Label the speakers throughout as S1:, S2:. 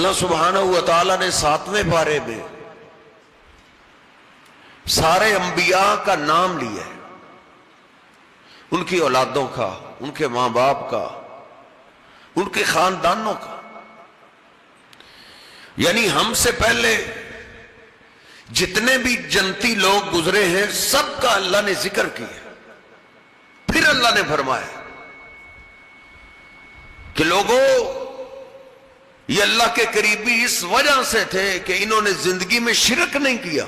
S1: اللہ سبحانہ و تعالیٰ نے 7ویں پارے میں سارے انبیاء کا نام لیا ہے، ان کی اولادوں کا، ان کے ماں باپ کا، ان کے خاندانوں کا، یعنی ہم سے پہلے جتنے بھی جنتی لوگ گزرے ہیں سب کا اللہ نے ذکر کیا۔ پھر اللہ نے فرمایا کہ لوگوں یہ اللہ کے قریبی اس وجہ سے تھے کہ انہوں نے زندگی میں شرک نہیں کیا۔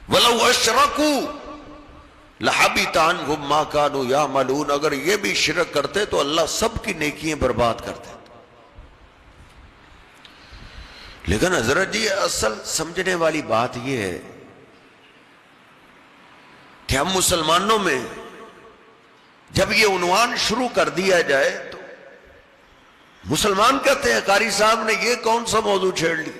S1: وَلَوْ أَشْرَكُوا لَحَبِطَ عَنْهُمْ مَا كَانُوا يَعْمَلُونَ، اگر یہ بھی شرک کرتے تو اللہ سب کی نیکیاں برباد کر دیتا۔ لیکن حضرت جی اصل سمجھنے والی بات یہ ہے کہ ہم مسلمانوں میں جب یہ عنوان شروع کر دیا جائے تو مسلمان کہتے ہیں قاری صاحب نے یہ کون سا موضوع چھیڑ لی،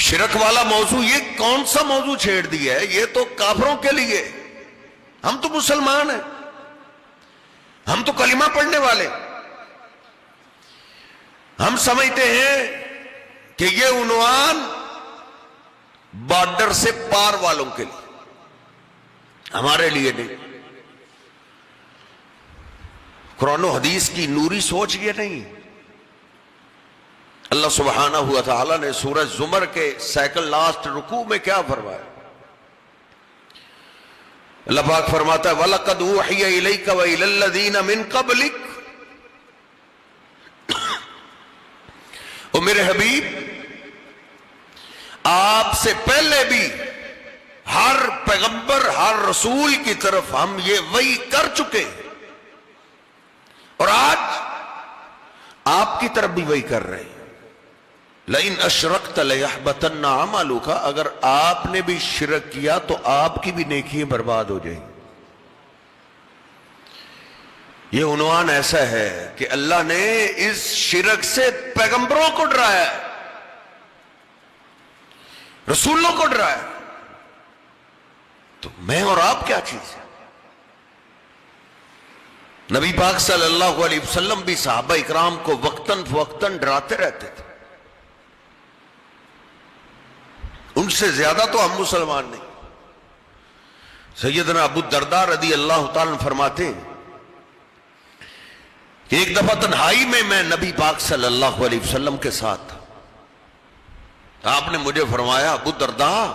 S1: شرک والا موضوع، یہ کون سا موضوع چھیڑ دیا ہے، یہ تو کافروں کے لیے، ہم تو مسلمان ہیں، ہم تو کلمہ پڑھنے والے۔ ہم سمجھتے ہیں کہ یہ عنوان بارڈر سے پار والوں کے لیے، ہمارے لیے نہیں۔ قرآن و حدیث کی نوری سوچ یہ نہیں۔ اللہ سبحانہ و تعالی نے سورہ زمر کے سیکنڈ لاسٹ رکوع میں کیا فرمایا؟ اللہ پاک فرماتا ہے وَلَقَدْ أُوحِيَ إِلَيْكَ وَإِلَى الَّذِينَ مِن قَبْلِكَ، او میرے حبیب آپ سے پہلے بھی ہر پیغمبر ہر رسول کی طرف ہم یہ وحی کر چکے اور آج آپ کی طرف بھی وحی کر رہے ہیں۔ لَإِنْ أَشْرَكْتَ لَيَحْبَطَنَّ عَمَلُكَ، اگر آپ نے بھی شرک کیا تو آپ کی بھی نیکیاں برباد ہو جائیں گی۔ یہ عنوان ایسا ہے کہ اللہ نے اس شرک سے پیغمبروں کو ڈرایا ہے، رسولوں کو ڈرایا ہے، تو میں اور آپ کیا چیز ہے؟ نبی پاک صلی اللہ علیہ وسلم بھی صحابہ اکرام کو وقتاً فوقتاً ڈراتے رہتے تھے، ان سے زیادہ تو ہم مسلمان نہیں۔ سیدنا ابو الدرداء رضی اللہ تعالیٰ فرماتے ہیں کہ ایک دفعہ تنہائی میں نبی پاک صلی اللہ علیہ وسلم کے ساتھ تھا، آپ نے مجھے فرمایا ابو الدرداء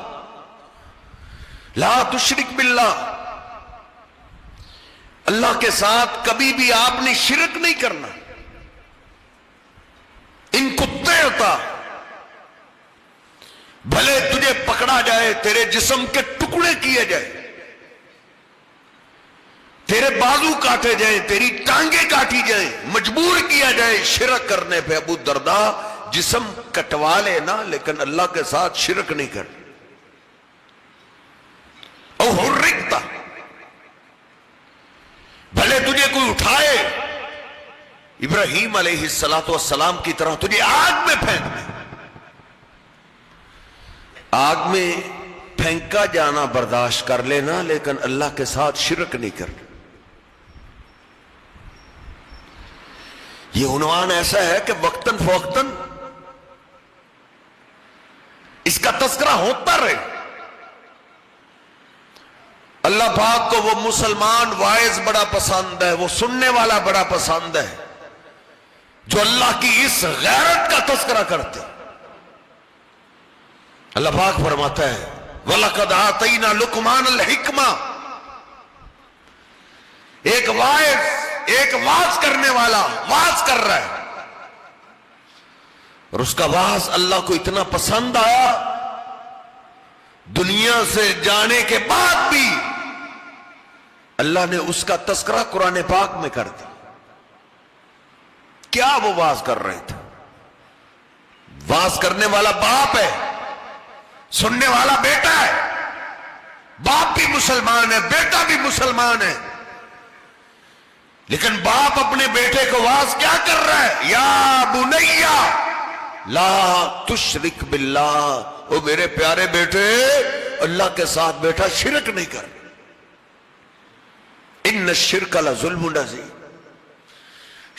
S1: لا تشرک باللہ، اللہ کے ساتھ کبھی بھی آپ نے شرک نہیں کرنا، ان کتے ہوتا بھلے تجھے پکڑا جائے، تیرے جسم کے ٹکڑے کیے جائے، تیرے بازو کاٹے جائیں، تیری ٹانگیں کاٹی جائیں، مجبور کیا جائے شرک کرنے پہ، ابو الدرداء جسم کٹوا لینا لیکن اللہ کے ساتھ شرک نہیں کر۔ او حرکتا، بھلے تجھے کوئی اٹھائے ابراہیم علیہ السلام کی طرح تجھے آگ میں پھینک دے، آگ میں پھینکا جانا برداشت کر لینا لیکن اللہ کے ساتھ شرک نہیں کرنا۔ یہ عنوان ایسا ہے کہ وقتاً فوقتاً اس کا تذکرہ ہوتا رہے۔ اللہ پاک کو وہ مسلمان وائز بڑا پسند ہے، وہ سننے والا بڑا پسند ہے جو اللہ کی اس غیرت کا تذکرہ کرتے۔ اللہ پاک فرماتا ہے وَلَقَدْ آتَيْنَا لُقْمَانَ الْحِكْمَةَ، ایک وائز، ایک واز کرنے والا واز کر رہا ہے اور اس کا واز اللہ کو اتنا پسند آیا، دنیا سے جانے کے بعد بھی اللہ نے اس کا تذکرہ قرآن پاک میں کر دیا۔ کیا وہ واز کر رہے تھے؟ واز کرنے والا باپ ہے، سننے والا بیٹا ہے، باپ بھی مسلمان ہے، بیٹا بھی مسلمان ہے، لیکن باپ اپنے بیٹے کو واز کیا کر رہا ہے؟ یا بنیا لا تشرک باللہ، او میرے پیارے بیٹے اللہ کے ساتھ بیٹا شرک نہیں کر، ان الشرک لظلم عظیم،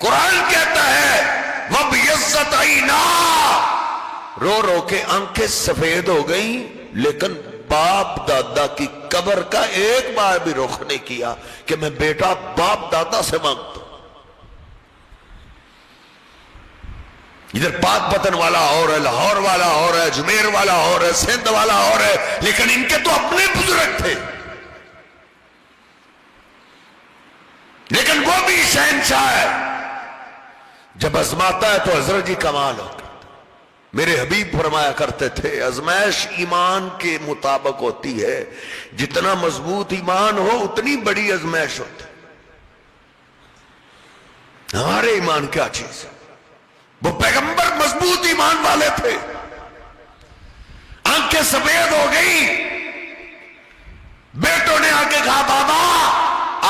S1: قرآن کہتا ہے وَبْيَضَّتْ عَيْنَاهُ، رو رو کے آنکھیں سفید ہو گئیں، لیکن باپ دادا کی قبر کا ایک بار بھی رخ نہیں کیا کہ میں بیٹا باپ دادا سے مانگتا ہوں۔ ادھر پاک پتن والا اور ہے، لاہور والا اور ہے، اجمیر والا اور ہے، سندھ والا اور ہے، لیکن ان کے تو اپنے بزرگ تھے، لیکن وہ بھی شہنشاہ ہے، جب ازماتا ہے تو حضرت جی کمال ہوتا ہے۔ میرے حبیب فرمایا کرتے تھے ازمائش ایمان کے مطابق ہوتی ہے، جتنا مضبوط ایمان ہو اتنی بڑی ازمائش ہوتی ہے۔ ہمارے ایمان کیا چیز ہے؟ وہ پیغمبر مضبوط ایمان والے تھے، آنکھیں سفید ہو گئی، بیٹوں نے آ کے کہا بابا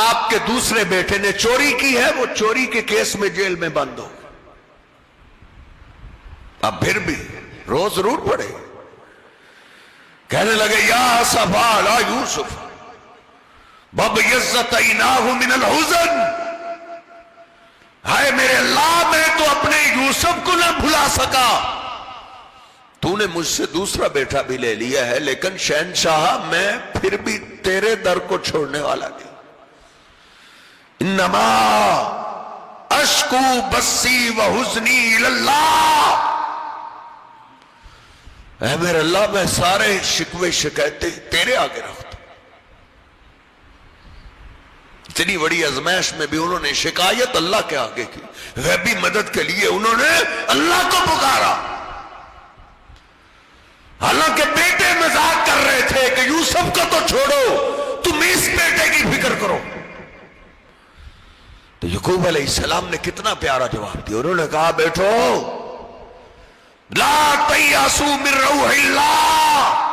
S1: آپ کے دوسرے بیٹے نے چوری کی ہے، وہ چوری کے کیس میں جیل میں بند ہو، اب پھر بھی روز ضرور پڑے، کہنے لگے یا اسفا علی یوسف وَبْيَضَّتْ عَيْنَاهُ مِنَ الْحُزْنِ، ہائے میرے اللہ میں تو اپنے یوسف کو نہ بھلا سکا، تو نے مجھ سے دوسرا بیٹا بھی لے لیا ہے، لیکن شہنشاہ میں پھر بھی تیرے در کو چھوڑنے والا نہیں، انما اشکو بسی وحزنی اللہ، اے میرے اللہ میں سارے شکوے شکایتیں تیرے آگے رکھتا ہوں۔ اتنی بڑی ازمائش میں بھی انہوں نے شکایت اللہ کے آگے کی، غیبی مدد کے لیے انہوں نے اللہ کو پکارا، حالانکہ بیٹے مذاق کر رہے تھے کہ یوسف کو تو چھوڑو، تم اس بیٹے کی فکر کرو۔ تو یعقوب علیہ السلام نے کتنا پیارا جواب دیا، انہوں نے کہا بیٹھو لا تیاسوا من روح اللہ،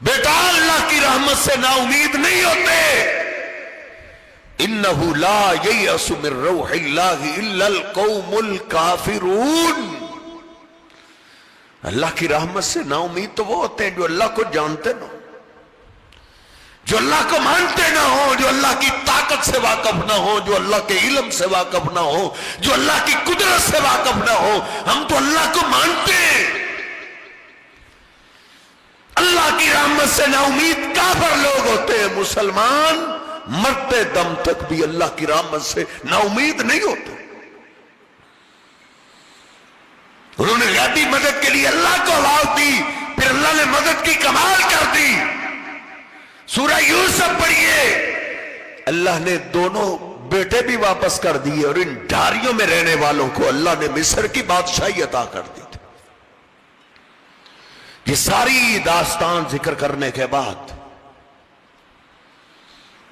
S1: بیٹا اللہ کی رحمت سے نا امید نہیں ہوتے، انہ لا ییأس من روح اللہ الا القوم الکافرون، اللہ کی رحمت سے نا امید تو وہ ہوتے ہیں جو اللہ کو جانتے نہ ہو، جو اللہ کو مانتے نہ ہو، جو اللہ کی طاقت سے واقف نہ ہو، جو اللہ کے علم سے واقف نہ ہو، جو اللہ کی قدرت سے واقف نہ ہو۔ ہم تو اللہ کو مانتے ہیں، اللہ کی رحمت سے نا امید کافر لوگ ہوتے ہیں، مسلمان مرتے دم تک بھی اللہ کی رحمت سے نا امید نہیں ہوتے۔ انہوں نے غیبی مدد کے لیے اللہ کو آواز دی، پھر اللہ نے مدد کی کمال کر دی۔ سورہ یوسف پڑھیے، اللہ نے دونوں بیٹے بھی واپس کر دیے، اور ان ڈھاریوں میں رہنے والوں کو اللہ نے مصر کی بادشاہی عطا کر دی تھی۔ یہ ساری داستان ذکر کرنے کے بعد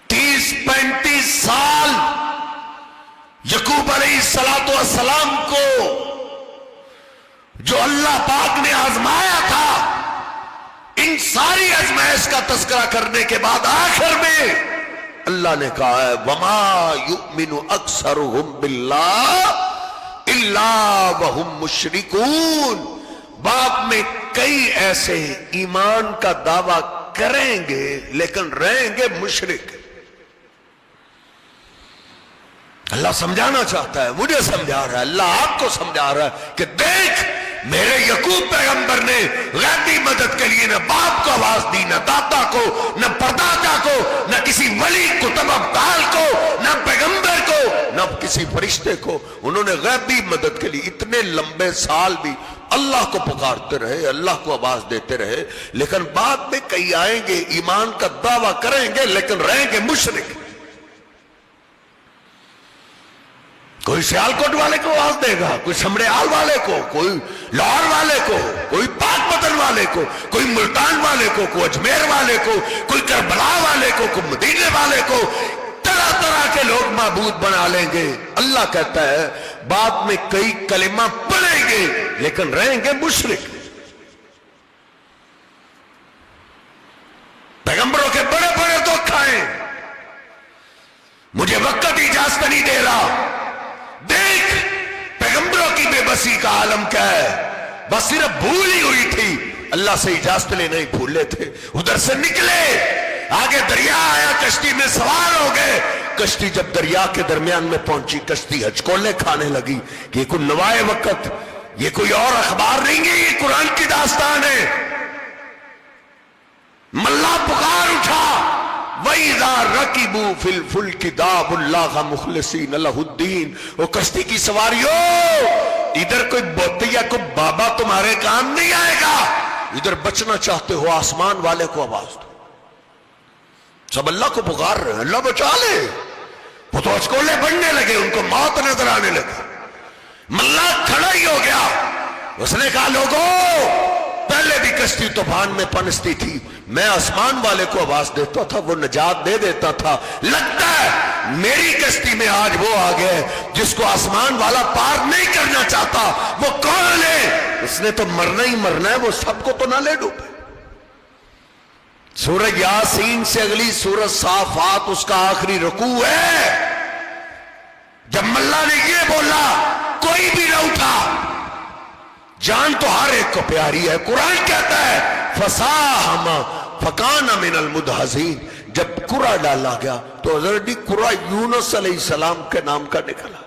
S1: 30-35 سال یعقوب علیہ السلام کو جو اللہ پاک نے آزمایا تھا، ان ساری آزمائش کا تذکرہ کرنے کے بعد آخر میں اللہ نے کہا ہے وَمَا يُؤْمِنُ أَكْثَرُهُمْ بِاللَّهِ إِلَّا وَهُمْ مُشْرِكُونَ، باپ میں کئی ایسے ایمان کا دعویٰ کریں گے لیکن رہیں گے مشرک۔ اللہ سمجھانا چاہتا ہے، مجھے سمجھا رہا ہے، اللہ آپ کو سمجھا رہا ہے کہ دیکھ میرے یعقوب پیغمبر نے غیبی مدد کے لیے نہ باپ کو آواز دی، نہ دادا کو، نہ پردادا کو، نہ کسی ولی کتب ابدال کو، نہ پیغمبر کو، نہ کسی فرشتے کو، انہوں نے غیبی مدد کے لیے اتنے لمبے سال بھی اللہ کو پکارتے رہے، اللہ کو آواز دیتے رہے، لیکن بعد میں کئی آئیں گے ایمان کا دعویٰ کریں گے لیکن رہیں گے مشرک۔ کوئی سیالکوٹ والے کو آواز دے گا، کوئی سمڑیال والے کو، کوئی لاہور والے کو، کوئی پاک پتن والے کو، کوئی ملتان والے کو، کوئی اجمیر والے کو، کوئی کربلا والے کو، کوئی مدینے والے کو، طرح طرح کے لوگ معبود بنا لیں گے۔ اللہ کہتا ہے بعد میں کئی کلمہ پڑھیں گے لیکن رہیں گے مشرک۔ پیغمبروں کے بڑے بڑے دکھ آئے، مجھے وقت اجازت نہیں دے رہا، دیکھ پیغمبروں کی بے بسی کا عالم کیا ہے، بس صرف بھول ہی ہوئی تھی، اللہ سے اجازت لینا ہی بھولے تھے، ادھر سے نکلے، آگے دریا آیا، کشتی میں سوار ہو گئے، کشتی جب دریا کے درمیان میں پہنچی کشتی ہچکولے کھانے لگی کہ یہ کوئی نوائے وقت، یہ کوئی اور اخبار نہیں ہے، یہ قرآن کی داستان ہے۔ ملا پکار اٹھا وَإِذَا رَكِبُوا فِي الْفُلْكِ دَعَوُا اللَّهَ مُخْلِصِينَ لَهُ الدِّينَ۔ وہ کشتی کی سواریوں، ادھر کوئی بوتیا کوئی بابا تمہارے کام نہیں آئے گا، ادھر بچنا چاہتے ہو آسمان والے کو آواز دو۔ سب اللہ کو پکار رہے ہیں، اللہ بچا لے۔ وہ تو ہچکولے بڑھنے لگے، ان کو موت نظر آنے لگی۔ ملا کھڑا ہی ہو گیا، اس نے کہا لوگوں پہلے بھی کشتی طوفان میں پنستی تھی، میں آسمان والے کو آواز دیتا تھا، وہ نجات دے دیتا تھا، لگتا ہے میری کشتی میں آج وہ آ گئے جس کو آسمان والا پار نہیں کرنا چاہتا۔ وہ کون ہے؟ اس نے تو مرنا ہی مرنا ہے، وہ سب کو تو نہ لے ڈوبے۔ سورہ یاسین سے اگلی سورہ صافات اس کا آخری رکوع ہے۔ جب ملا نے یہ بولا کوئی بھی نہ اٹھا، جان تو ہر ایک کو پیاری ہے، قرآن کہتا ہے فَسَاهَمَ فَكَانَ مِنَ الْمُدْحَضِينَ۔ جب قرآن ڈالا گیا تو حضرت قرآن یونس علیہ السلام کے نام کا نکلا۔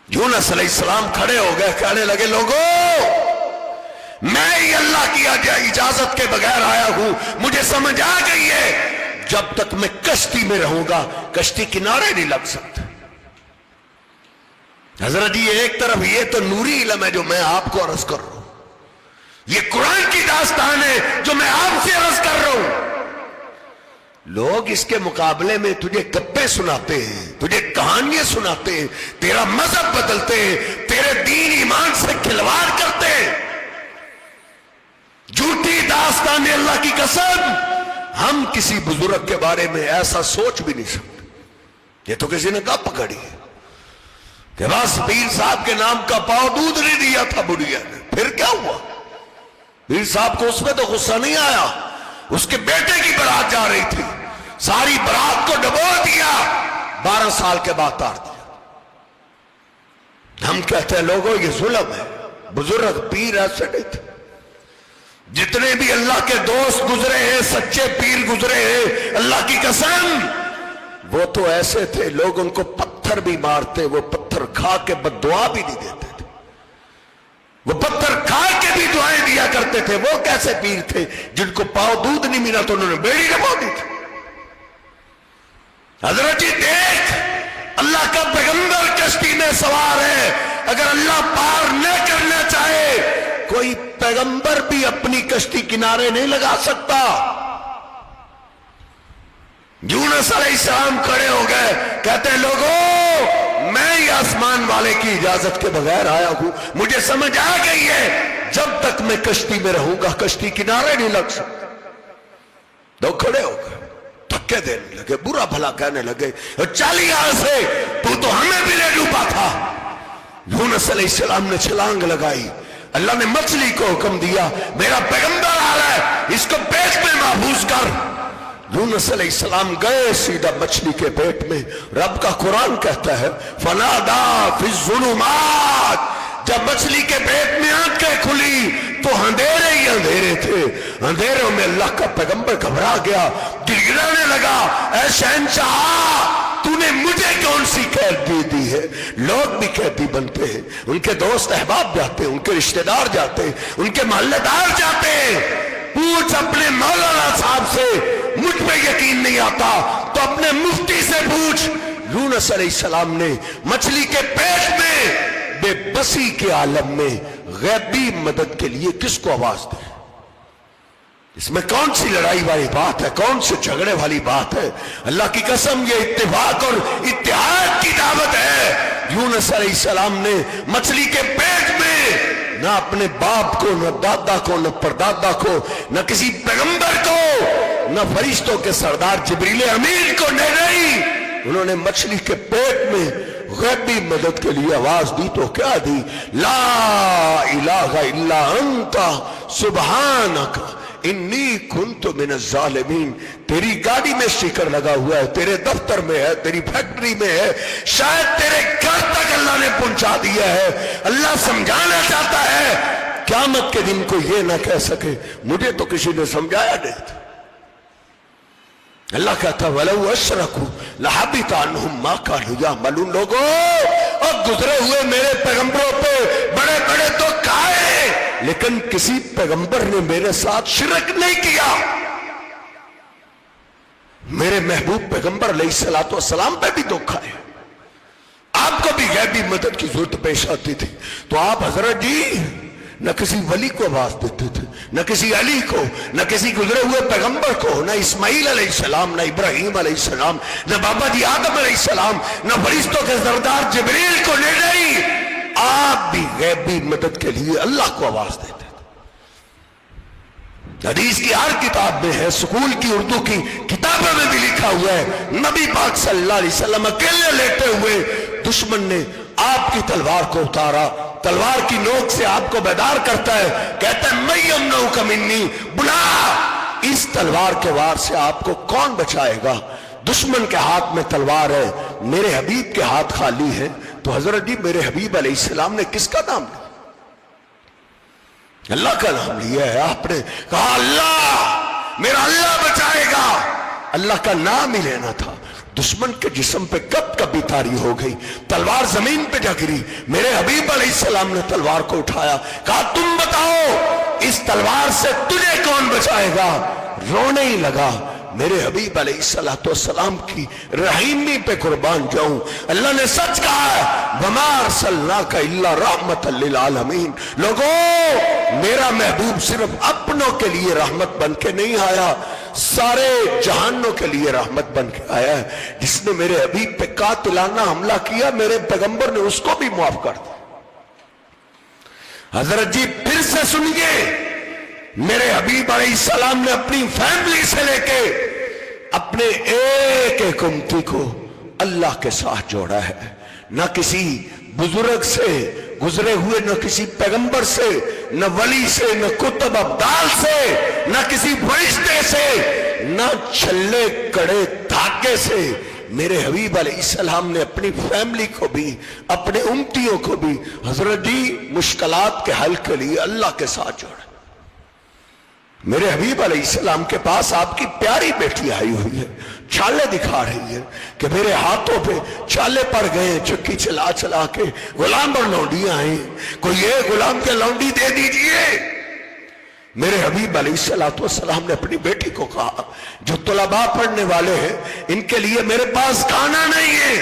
S1: یونس علیہ السلام کھڑے ہو گئے، کہنے لگے لوگوں میں ہی اللہ کی اجازت کے بغیر آیا ہوں، مجھے سمجھ آ گئی ہے جب تک میں کشتی میں رہوں گا کشتی کنارے نہیں لگ سکتے۔ حضرت جی ایک طرف یہ تو نوری علم ہے جو میں آپ کو عرض کر رہا ہوں، یہ قرآن کی داستان ہے جو میں آپ سے عرض کر رہا ہوں۔ لوگ اس کے مقابلے میں تجھے گپے سناتے ہیں، تجھے کہانیاں سناتے ہیں، تیرا مذہب بدلتے ہیں، تیرے دین ایمان سے کھلواڑ کرتے ہیں، جھوٹی داستان اللہ کی قسم ہم کسی بزرگ کے بارے میں ایسا سوچ بھی نہیں سکتے۔ یہ تو کسی نے کہا پکڑی ہے کہ بس پیر صاحب کے نام کا پاؤ دودھ نہیں دیا تھا بڑھیا نے، پھر کیا ہوا؟ پیر صاحب کو اس میں تو غصہ نہیں آیا، اس کے بیٹے کی برات جا رہی تھی، ساری برات کو ڈبو دیا، 12 سال کے بعد تار دیا۔ ہم کہتے ہیں لوگوں یہ ظلم ہے، بزرگ پیر ایسے نہیں تھے۔ جتنے بھی اللہ کے دوست گزرے ہیں، سچے پیر گزرے ہیں، اللہ کی قسم وہ تو ایسے تھے لوگ ان کو پتھر بھی مارتے، وہ پتھر کھا کے بد دعا بھی نہیں دیتے تھے، وہ پتھر کھا کے بھی دعائیں دیا کرتے تھے۔ وہ کیسے پیر تھے جن کو پاؤ دودھ نہیں ملا تو انہوں نے بیڑی ڈبو دی تھی۔ حضرت جی دیکھ اللہ کا پیغمبر کشتی میں سوار ہے، اگر اللہ پار نہ کرنا چاہے کوئی پیغمبر بھی اپنی کشتی کنارے نہیں لگا سکتا۔ یونس علیہ السلام کھڑے ہو گئے، کہتے ہیں لوگوں میں ہی آسمان والے کی اجازت کے بغیر آیا ہوں، مجھے سمجھ آ گئی ہے جب تک میں کشتی میں رہوں گا کشتی کنارے نہیں لگ سکتا۔ دو کھڑے ہو گئے، دھکے دینے لگے، برا بھلا کہنے لگے چل یہاں سے، تو ہمیں بھی لے ڈوبا تھا۔ یونس علیہ السلام نے چھلانگ لگائی، اللہ نے مچھلی کو حکم دیا میرا پیغمبر آ رہا ہے اس کو پیٹ میں محفوظ کر۔ یونس علیہ السلام گئے سیدھا مچھلی کے پیٹ میں۔ رب کا قرآن کہتا ہے فَنَادَا فِي الظُّلُمَاتِ، جب مچھلی کے پیٹ میں آنکھیں کھلی تو اندھیرے ہی اندھیرے تھے، اندھیروں میں اللہ کا پیغمبر گھبرا گیا، گڑگڑانے لگا اے شہنشاہ تو نے مجھے کون سی قید دے دی ہے؟ لوگ بھی قیدی بنتے ہیں، ان کے دوست احباب جاتے ہیں، ان کے رشتہ دار جاتے ہیں، ان کے محلے دار جاتے ہیں۔ پوچھ اپنے مولانا صاحب سے، مجھ پہ یقین نہیں آتا تو اپنے مفتی سے پوچھ۔ یونس علیہ السلام نے مچھلی کے پیٹ میں بے بسی کے عالم میں غیبی مدد کے لیے کس کو آواز دی؟ اس میں کون سی لڑائی والی بات ہے، کون سے جھگڑے والی بات ہے؟ اللہ کی قسم یہ اتفاق اور اتحاد کی دعوت ہے۔ یونس علیہ السلام نے مچھلی کے پیٹ میں نہ اپنے باپ کو، نہ دادا کو، نہ پردادا کو، نہ کسی پیغمبر کو، نہ فرشتوں کے سردار جبریل امین کو نہیں، انہوں نے مچھلی کے پیٹ میں غیبی مدد کے لیے آواز دی تو کیا دی؟ لا الہ الا انت سبحانک انی کنت من الظالمین۔ تیری گاڑی میں سٹیکر لگا ہوا ہے، تیرے دفتر میں ہے، تیری فیکٹری میں ہے، شاید تیرے گھر تک اللہ نے پہنچا دیا ہے۔ اللہ سمجھانا چاہتا ہے قیامت کے دن کو یہ نہ کہہ سکے مجھے تو کسی نے سمجھایا نہیں تھا۔ اللہ کہتا وَلَوْ أَشْرَكُوا لَحَبِطَ عَنْهُمْ مَا كَانُوا يَعْمَلُونَ. لوگوں اور گزرے ہوئے میرے پیغمبروں پہ بڑے بڑے تو کھائے لیکن کسی پیغمبر نے میرے ساتھ شرک نہیں کیا. میرے محبوب پیغمبر علیہ السلام پہ بھی دھوکا ہے. آپ کو بھی غیبی مدد کی ضرورت پیش آتی تھی تو آپ حضرت جی نہ کسی ولی کو آواز دیتے تھے، نہ کسی علی کو، نہ کسی گزرے ہوئے پیغمبر کو، نہ اسماعیل علیہ السلام، نہ ابراہیم علیہ السلام، نہ بابا جی آدم علیہ السلام، نہ فرشتوں کے سردار جبریل کو لے نہیں. آپ بھی غیبی مدد کے لیے اللہ کو آواز دیتے تھے. حدیث کی ہر کتاب میں ہے، سکول کی اردو کی کتابوں میں بھی لکھا ہوا ہے، نبی پاک صلی اللہ علیہ وسلم اکیلے لیٹے ہوئے دشمن نے آپ کی تلوار کو اتارا، تلوار کی نوک سے آپ کو بیدار کرتا ہے، کہتا ہے میں یمنعک منی، بلا اس تلوار کے وار سے آپ کو کون بچائے گا؟ دشمن کے ہاتھ میں تلوار ہے، میرے حبیب کے ہاتھ خالی ہے. تو حضرت جی میرے حبیب علیہ السلام نے کس کا نام لیا؟ اللہ کا نام لیا ہے. آپ نے کہا اللہ، میرا اللہ بچائے گا. اللہ کا نام ہی لینا تھا. دشمن کے جسم پہ کب کبھی تاری ہو گئی، تلوار زمین پہ جا گری. میرے حبیب علیہ السلام نے تلوار کو اٹھایا، کہا تم بتاؤ اس تلوار سے تجھے کون بچائے گا؟ رونے ہی لگا. میرے حبیب علیہ السلام کی رحیمی پہ قربان جاؤں، اللہ نے سچ کہا ہے وَمَا أَرْسَلْنَاكَ إِلَّا رَحْمَةً لِّلْعَالَمِينَ. لوگوں میرا محبوب صرف اپنوں کے لیے رحمت بن کے نہیں آیا، سارے جہانوں کے لیے رحمت بن کے آیا ہے. جس نے میرے حبیب پہ قاتلانہ حملہ کیا میرے پیغمبر نے اس کو بھی معاف کر دیا. حضرت جی پھر سے سنیے، میرے حبیب علیہ السلام نے اپنی فیملی سے لے کے اپنے ایک ایک امتی کو اللہ کے ساتھ جوڑا ہے. نہ کسی بزرگ سے گزرے ہوئے، نہ کسی پیغمبر سے، نہ ولی سے، نہ کتب ابدال سے، نہ کسی فرشتے سے، نہ چھلے کڑے دھاگے سے. میرے حبیب علیہ السلام نے اپنی فیملی کو بھی، اپنے امتیوں کو بھی حضرت جی مشکلات کے حل کے لیے اللہ کے ساتھ جوڑا. میرے حبیب علیہ السلام کے پاس آپ کی پیاری بیٹی آئی ہوئی ہے، چھالے دکھا رہی ہے کہ میرے ہاتھوں پہ چھالے پڑ گئے، چکی چلا چلا کے غلام اور لونڈیاں آئیں، کوئی ایک غلام کے لونڈی دے دیجئے. میرے حبیب علیہ السلام نے اپنی بیٹی کو کہا جو طلباء پڑھنے والے ہیں ان کے لیے میرے پاس کھانا نہیں ہے،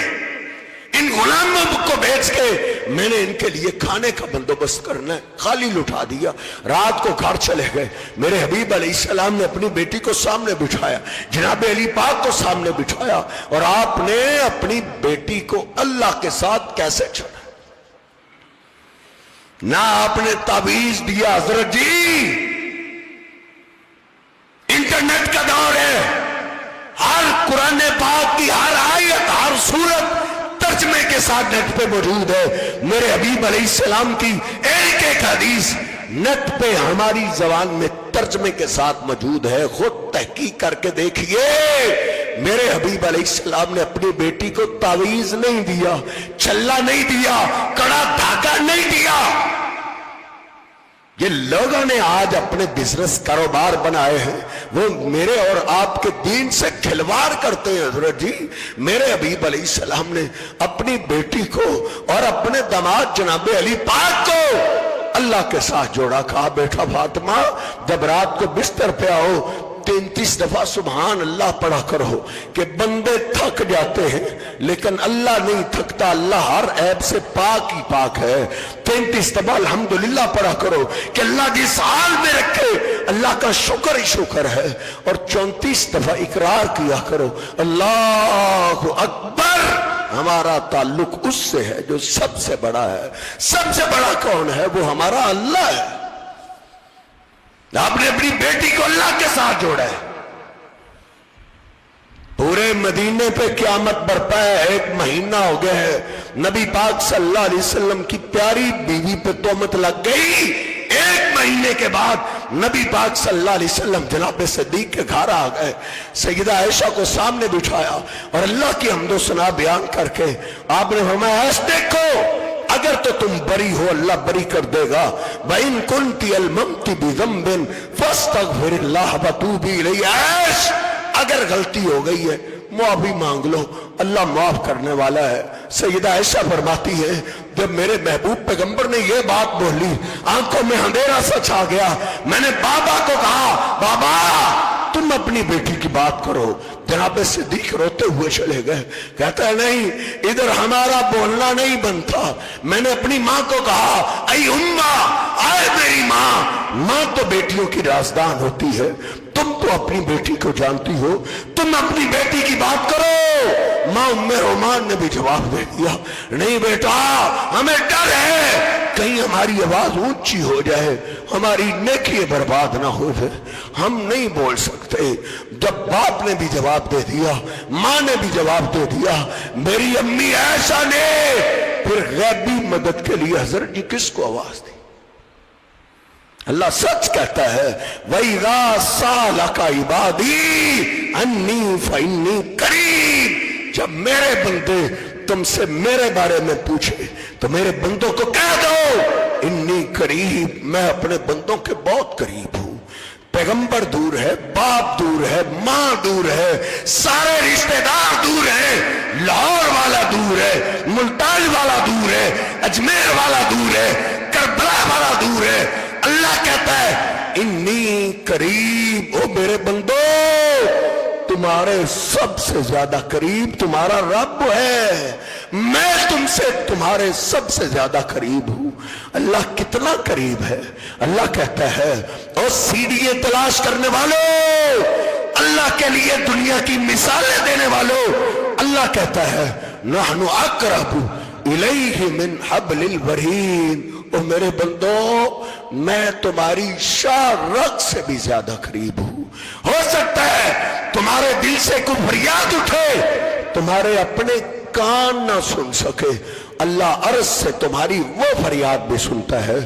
S1: ان غلاموں کو بیچ کے میں نے ان کے لیے کھانے کا بندوبست کرنا ہے. خالی لٹا دیا، رات کو گھر چلے گئے. میرے حبیب علیہ السلام نے اپنی بیٹی کو سامنے بٹھایا، جناب علی پاک کو سامنے بٹھایا، اور آپ نے اپنی بیٹی کو اللہ کے ساتھ کیسے چھوڑا؟ نہ آپ نے تعویذ دیا. حضرت جی انٹرنیٹ کا دور ہے، ہر قرآن پاک کی ہر آیت، ہر سورت ترجمے کے ساتھ نیٹ پہ موجود ہے. میرے حبیب علیہ السلام کی ایک ایک حدیث نیٹ پہ ہماری زبان میں ترجمے کے ساتھ موجود ہے. خود تحقیق کر کے دیکھیے. میرے حبیب علیہ السلام نے اپنی بیٹی کو تعویذ نہیں دیا، چھلا نہیں دیا، کڑا دھاگا نہیں دیا. یہ لوگوں نے آج اپنے بزنس کاروبار بنائے ہیں، وہ میرے اور آپ کے دین سے کھلواڑ کرتے ہیں. حضرت جی میرے حبیب علیہ السلام نے اپنی بیٹی کو اور اپنے داماد جناب علی پاک کو اللہ کے ساتھ جوڑا. کہا بیٹا فاطمہ جب رات کو بستر پہ آؤ 33 دفعہ سبحان اللہ پڑھا کرو، کہ بندے تھک جاتے ہیں لیکن اللہ نہیں تھکتا، اللہ ہر عیب سے پاک ہی پاک ہے. 33 دفعہ الحمدللہ پڑھا کرو کہ اللہ جس حال میں رکھے اللہ کا شکر ہی شکر ہے. اور 34 دفعہ اقرار کیا کرو اللہ اکبر. ہمارا تعلق اس سے ہے جو سب سے بڑا ہے. سب سے بڑا کون ہے؟ وہ ہمارا اللہ ہے. آپ نے اپنی بیٹی کو اللہ کے ساتھ جوڑا ہے. پورے مدینے پہ قیامت برپا ہے، 1 مہینہ ہو گیا ہے. نبی پاک صلی اللہ علیہ وسلم کی پیاری بیوی پہ تہمت لگ گئی. 1 مہینے کے بعد نبی پاک صلی اللہ علیہ وسلم جناب صدیق کے گھر آ گئے. سیدہ عائشہ کو سامنے بٹھایا اور اللہ کی حمد و ثنا بیان کر کے آپ نے فرمایا ایسے دیکھو اگر تو تم بری ہو اللہ بری کر دے گا. وَإِن كُنْتِ أَلْمَمْتِ بِذَنْبٍ فَاسْتَغْفِرِ اللَّهَ وَتُوبِ إِلَيْهِ. اگر غلطی ہو گئی ہے معافی مانگ لو، اللہ معاف کرنے والا ہے۔ سیدہ عائشہ فرماتی ہے جب میرے محبوب پیغمبر نے یہ بات بولی آنکھوں میں اندھیرا سا چھا گیا، میں نے بابا کو کہا بابا تم اپنی بیٹی کی بات کرو۔ جناب صدیق روتے ہوئے چلے گئے، کہتا ہے نہیں ادھر ہمارا بولنا نہیں بنتا۔ میں نے اپنی ماں کو کہا اے اماں، آئے میری ماں تو بیٹیوں کی رازدان ہوتی ہے، تم تو اپنی بیٹی کو جانتی ہو، تم اپنی بیٹی کی بات کرو۔ ماں ام رومان نے بھی جواب دے دیا نہیں بیٹا، ہمیں ڈر ہے کہیں ہماری آواز اونچی ہو جائے، ہماری نیکی برباد نہ ہو جائے، ہم نہیں بول سکتے۔ جب باپ نے بھی جواب دے دیا، ماں نے بھی جواب دے دیا، میری امی عائشہ نے پھر غیبی مدد کے لیے حضرت جی کس کو آواز دی؟ اللہ سچ کہتا ہے وَإِذَا سَأَلَكَ عِبَادِي عَنِّي فَإِنِّي قَرِيبٌ، جب میرے بندے تم سے میرے بارے میں پوچھے تو میرے بندوں کو کہہ دو انی قریب، میں اپنے بندوں کے بہت قریب ہوں۔ پیغمبر دور ہے، باپ دور ہے، ماں دور ہے، سارے رشتہ دار دور ہیں، لاہور والا دور ہے، ملتان والا دور ہے، اجمیر والا دور ہے، کربلا والا دور ہے۔ اللہ کہتا ہے انی قریب، او میرے بندو تمہارے سب سے زیادہ قریب تمہارا رب ہے، میں تم سے تمہارے سب سے زیادہ قریب ہوں۔ اللہ کتنا قریب ہے؟ اللہ کہتا ہے اور سیڑھیاں تلاش کرنے والوں، اللہ کے لیے دنیا کی مثالیں دینے والوں، اللہ کہتا ہے نحن اقرب الیہ من حبل الورید، او میرے بندو میں تمہاری شاہ رگ سے بھی زیادہ قریب ہوں۔ ہو سکتا ہے تمہارے دل سے کوئی فریاد اٹھے، تمہارے اپنے کان نہ سن سکے، اللہ عرض سے تمہاری وہ فریاد بھی سنتا ہے۔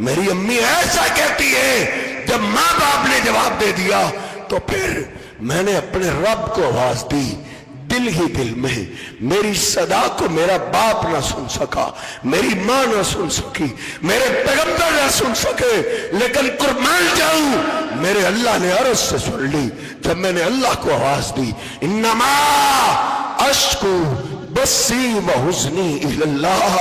S1: میری امی ایسا کہتی ہے جب ماں باپ نے جواب دے دیا تو پھر میں نے اپنے رب کو آواز دی، دل ہی دل میں میری صدا کو میرا باپ نہ سن سکا، میری ماں نہ سن سکی، میرے پیغمبر نہ سن سکے، لیکن قربان جاؤں میرے اللہ نے عرض سے سن لی۔ جب میں نے اللہ کو آواز دی انما اشکو بسی و حزنی الی اللہ،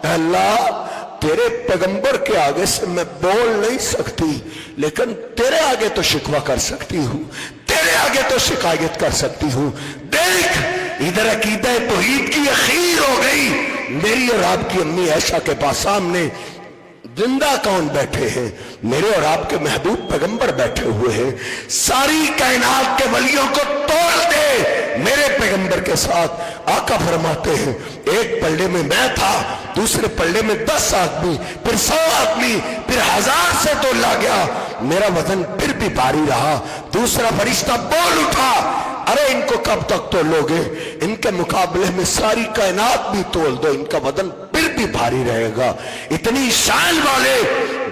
S1: اے اللہ تیرے پیغمبر کے آگے سے میں بول نہیں سکتی لیکن تیرے آگے تو شکوہ کر سکتی ہوں، تیرے آگے تو شکایت کر سکتی ہوں۔ دیکھ ادھر عقیدہ توحید کی اخیر ہو گئی، میری اور آپ کی امی عائشہ کے پاس سامنے زندہ کون بیٹھے ہیں؟ میرے اور آپ کے محبوب پیغمبر بیٹھے ہوئے ہیں۔ ساری کائنات کے ولیوں کو توڑ دے، میرے پیغمبر کے ساتھ آقا فرماتے ہیں ایک پلڑے میں میں تھا، دوسرے پلڑے میں 10 آدمی، پھر 100 آدمی، پھر 1000 سے تولا گیا، میرا وزن پھر بھی بھاری رہا۔ دوسرا فرشتہ بول اٹھا ارے ان کو کب تک تولو گے؟ ان کے مقابلے میں ساری کائنات بھی تول دو، ان کا وزن پھر بھی بھاری رہے گا۔ اتنی شان والے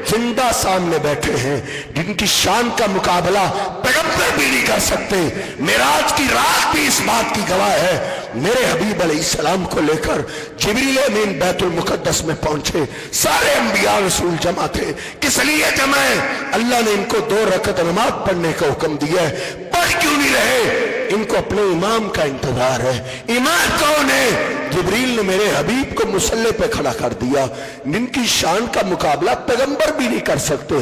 S1: زندہ سامنے بیٹھے ہیں جن کی شان کا مقابلہ پیغمبر بھی نہیں کر سکتے۔ معراج کی رات بھی اس بات کی گواہ ہے، میرے حبیب علیہ السلام کو لے کر جبریل امین بیت المقدس میں پہنچے، سارے انبیاء رسول جمع تھے۔ کس لیے جمع ہے؟ اللہ نے ان کو 2 رکعت نماز پڑھنے کا حکم دیا ہے، پڑھ کیوں نہیں رہے؟ ان کو اپنے امام کا انتظار ہے۔ امام کون ہے؟ جبریل نے میرے حبیب کو مصلی پہ کھڑا کر دیا، جن کی شان کا مقابلہ پیغمبر بھی نہیں کر سکتے،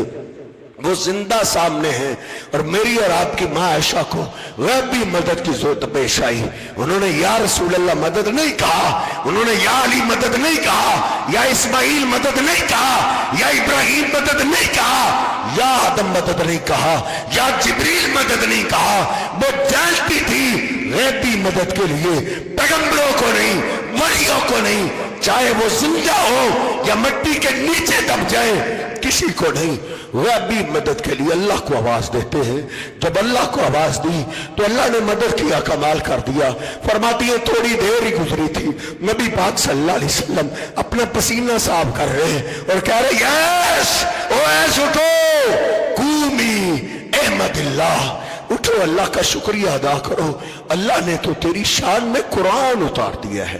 S1: وہ زندہ سامنے ہیں۔ اور میری اور آپ کی ماں عائشہ کو غیبی مدد کی ضرورت پیش آئی، انہوں نے یا رسول اللہ مدد نہیں کہا، انہوں نے یا علی مدد نہیں کہا، یا اسماعیل مدد نہیں کہا، یا ابراہیم مدد نہیں کہا، یا آدم مدد نہیں کہا، یا جبریل مدد نہیں کہا۔ وہ جانتی تھی غیبی مدد کے لیے پیغمبروں کو نہیں، ولیوں کو نہیں، چاہے وہ زندہ ہو یا مٹی کے نیچے دب جائے، کسی کو نہیں، غیبی مدد کے لیے اللہ کو آواز دیتے ہیں۔ جب اللہ کو آواز دی تو اللہ نے مدد کیا، کمال کر دیا۔ فرماتی ہے تھوڑی دیر ہی گزری تھی، نبی پاک صلی اللہ علیہ وسلم اپنا پسینہ صاف کر رہے ہیں اور کہہ رہے یس او ایس اٹھو قومی احمد اللہ، اٹھو اللہ کا شکریہ ادا کرو، اللہ نے تو تیری شان میں قرآن اتار دیا ہے،